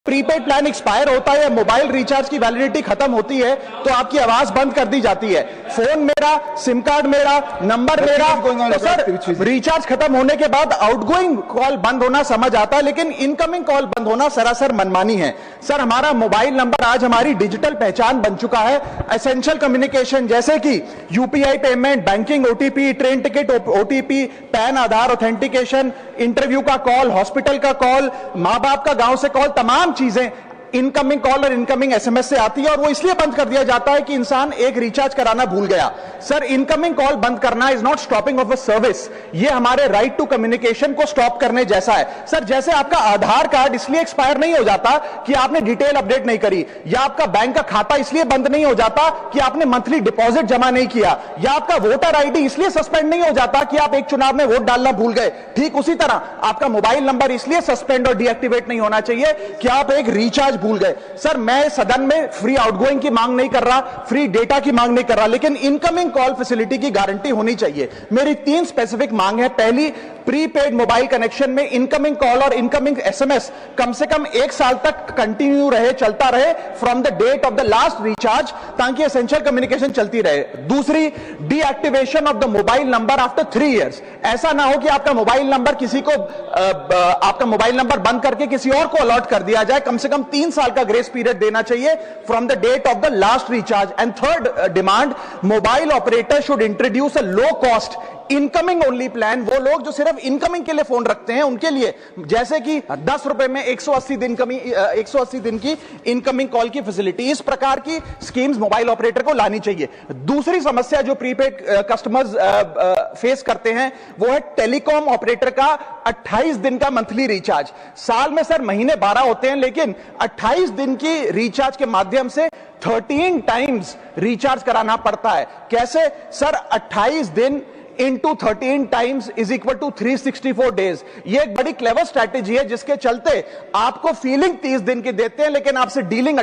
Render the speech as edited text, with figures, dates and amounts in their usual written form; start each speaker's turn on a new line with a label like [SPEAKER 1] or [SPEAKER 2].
[SPEAKER 1] Prepaid plan expire होता है या मोबाइल रिचार्ज की वैलिडिटी खत्म होती है तो आपकी आवाज बंद कर दी जाती है। फोन मेरा, सिम कार्ड मेरा, नंबर मेरा, तो सर रिचार्ज खत्म होने के बाद आउटगोइंग कॉल बंद होना समझ आता है, लेकिन इनकमिंग कॉल बंद होना सरासर मनमानी है। सर हमारा मोबाइल नंबर आज हमारी डिजिटल पहचान बन चुका है। एसेंशियल कम्युनिकेशन जैसे कि UPI payment, banking, OTP, train ticket OTP, pan, Aadhaar authentication, interview का कॉल, हॉस्पिटल का कॉल, मां बाप का गांव से कॉल, तमाम चीजें इनकमिंग कॉल और इनकमिंग एसएमएस से आती है और वो इसलिए बंद कर दिया जाता है कि इंसान एक रिचार्ज कराना भूल गया। सर इनकमिंग कॉल बंद करना is not stopping of a service, ये हमारे राइट टू कम्युनिकेशन को स्टॉप करने जैसा है। सर जैसे आपका आधार कार्ड इसलिए एक्सपायर नहीं हो जाता कि आपने डिटेल अपडेट नहीं करी, या आपका बैंक का खाता इसलिए बंद नहीं हो जाता कि आपने मंथली डिपॉजिट जमा नहीं किया, या आपका वोटर आईडी इसलिए सस्पेंड नहीं हो जाता कि आप एक चुनाव में वोट डालना भूल गए। ठीक उसी तरह आपका मोबाइल नंबर इसलिए सस्पेंड और डीएक्टिवेट नहीं होना चाहिए कि आप एक रिचार्ज भूल गए। सर मैं सदन में फ्री आउटगोइंग की मांग नहीं कर रहा, फ्री डेटा की मांग नहीं कर रहा, लेकिन इनकमिंग कॉल फैसिलिटी की गारंटी होनी चाहिए। मेरी 3 स्पेसिफिक मांग है। पहली, प्रीपेड मोबाइल कनेक्शन में इनकमिंग कॉल और इनकमिंग एसएमएस कम से कम 1 साल तक कंटिन्यू रहे, चलता रहे from the date of the last recharge, ताकि एसेंशियल कम्युनिकेशन चलती रहे। दूसरी, deactivation of the mobile number after 3 years. ऐसा ना हो कि आपका मोबाइल नंबर किसी को आपका मोबाइल नंबर बंद करके किसी और को अलॉट कर दिया जाए। कम से कम 3 साल का ग्रेस पीरियड देना चाहिए from the date of the last recharge. And third demand, mobile operator should introduce a low cost incoming only plan. वो लोग जो सिर्फ इनकमिंग के लिए फोन रखते हैं उनके लिए, जैसे कि 10 रुपए में 180 दिन की इनकमिंग कॉल की फैसिलिटी, इस प्रकार की स्कीम्स मोबाइल ऑपरेटर को लानी चाहिए। दूसरी समस्या जो प्रीपेड कस्टमर्स फेस करते हैं वो है टेलीकॉम ऑपरेटर का 28 दिन का मंथली रिचार्ज। साल में सर महीने 12 होते हैं, लेकिन 28 दिन की रिचार्ज के माध्यम से 13 टाइम्स रिचार्ज कराना पड़ता है। कैसे सर? 28 दिन into 13 times is equal to 364 days. ये एक बड़ी क्लेवर स्ट्रैटेजी है जिसके चलते आपको फीलिंग 30 दिन की देते हैं, लेकिन आपसे डीलिंग